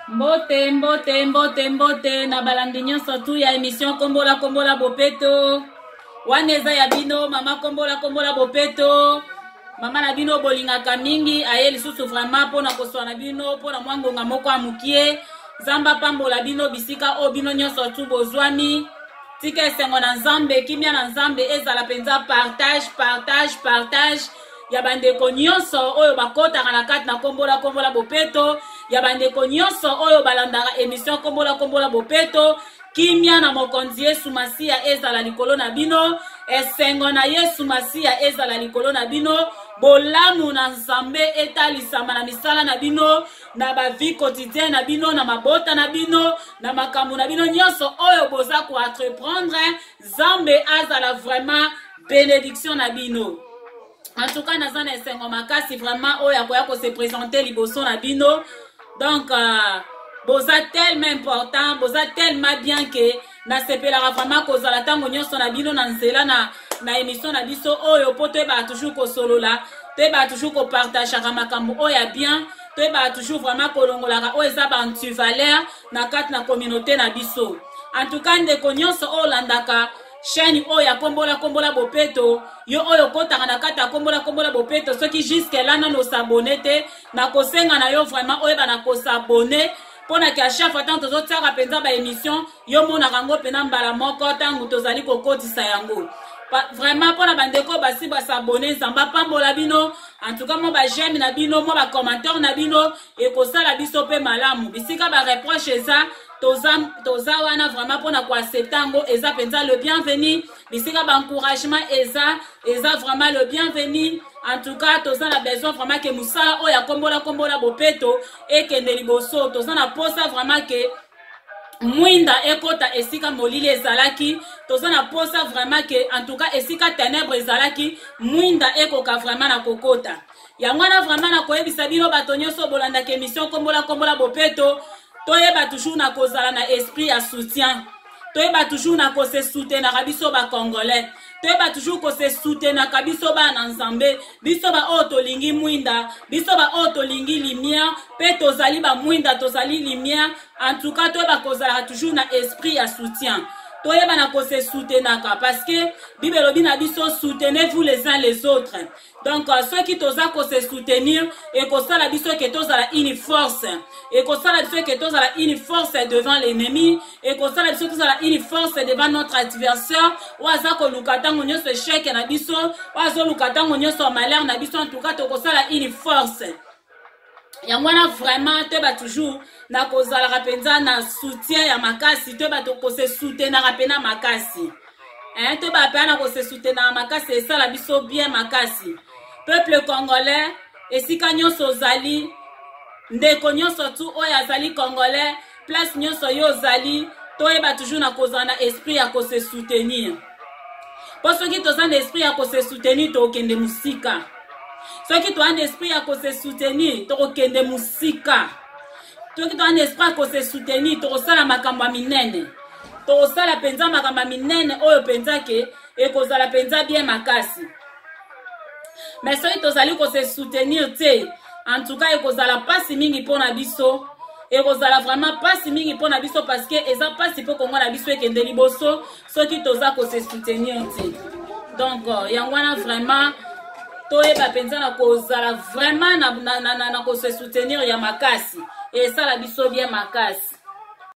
Mbote, mbote, mbote, mbote, na balandi nyonso tu ya émission Kombola Kombola Bopeto. Waneza ya bino, mama Kombola Bopeto. Mama na bino bolingaka mingi, aye lisusu vraiment pona koswana bino, pona mwangonga moko amukie. Zamba pambola bino bisika o bino nyonso tu bozwami. Tika esengo na nzambe, kimia na nzambe ezala penza partage. Ya bandeko nyonso oyo bakotaka na kati na Kombola Bopeto. Ya bandeko nyonso oyo balandaka émission Kombola Bopeto. Kimia na mokonzi Yesu Masia ezala likolo na bino. Esengo na Yesu Masia ezala likolo na bino. Bolamu na nzambe etalisama na misala na bino. Na ba vie quotidienne na bino. Na mabota na bino. Na makambo na bino nyonso oyo boza ko entreprendre. Zambe azala vraiment bénédiction na bino. En tout cas, naza na esengo makasi vraiment oyo akoya ko se présenter liboso na bino. Donc boza tellement important, boza tellement bien que na sepelaka vraiment kozala tango nyonso na bino na nzela na émission na biso oyo po toyeba toujours kosolola, toyeba toujours kopartageaka makambo oyo ya bien, toyeba toujours vraiment kolongolaka oyo eza bantu-valeur na kati na communauté na biso. En tout cas, ndeko nyonso oyo landaka chaîne oyo ya Kombola Bopeto, yo oyo kotaka na kati ya Kombola Bopeto, soki jusque là nano s'abonner te, na kosenga na yo vraiment oyo bana ko s'abonner, pona ki a chaque fois tant tozo tsaka penza ba émission, yo mona kango pena mbala moko tangu tozali kokotisa yango. Vraiment pona bandeko basi ba s'abonner, zamba pambola bino, en tout cas mo ba j'aime na bino, mo ba commentaire na bino, e ko sala biso pe malamu. Bisika ba reproche ça, toza wana vraiment pona ko acceptango eza penza le bienvenu. Bisika ba encouragement eza vraiment le bienvenu. En tout cas, toza na besoin vraiment que musala oya Kombola Bopeto et que neliboso toza na posa vraiment que mwinda ekota esika molili ezalaki, toza na posa vraiment que en tout cas esika ténèbre ezalaki, mwinda ekoka vraiment na kokota. Yangwana vraiment na koyebisa bino bato nyonso bolanda ke émission Kombola Bopeto, toyeba toujours na kozala na esprit ya soutien. Toyeba toujours na kose soutenir biso ba Congolais. Toyeba toujours kose soutenir biso ba na Nzambe. Biso ba oto lingi mwinda, biso ba oto lingi lumière, pe tozali ba mwinda tozali lumière. En tout cas, toyeba kozala toujours na esprit ya soutien. Toyeba na kose soutenir parce que Bible lobi na biso soutenez-vous les uns les autres. Donc ceux qui toza kose soutenir et kosala biso ke tozala une force. Et kosala biso ke tozala une force devant l'ennemi et kosala biso tozala une force devant notre adversaire. Waza ko lukatango nyonso échec na biso, wazo lukatango nyonso malheur na biso, en tout cas to kosala une force. Yangwana vraiment teba toujours na kozala rapenza na soutien ya makasi, teba to kose soutenir rapena makasi. Teba pa na kose soutenir makasi et ça la biso bien makasi. Peuple congolais, esika nyonso zali, ndeko nyonso tu oya zali congolais, place nyonso yo zali, toyeba toujours na kozala na esprit ya kose soutenir. Pour ceux qui tozana esprit ya kose soutenir to okende musika. Ceux qui ont un esprit à se soutenir, to kende musika. Ceux qui ont un esprit à se soutenir, to sala makamba minene. To sala penza makamba minene oyo penza ke e ko sala penza bien makasi. Mais ceux qui tozali ko se soutenir te, en tout cas e ko sala pasi mingi pona biso. Et ko sala vraiment pasi mingi pona biso parce que eza pasi po kongo na biso e kende liboso, ceux qui toza ko se soutenir te. Donc yangwana vraiment toyeba penza na kozala vraiment na ko se soutenir ya makasi et ça la biso bien makasi.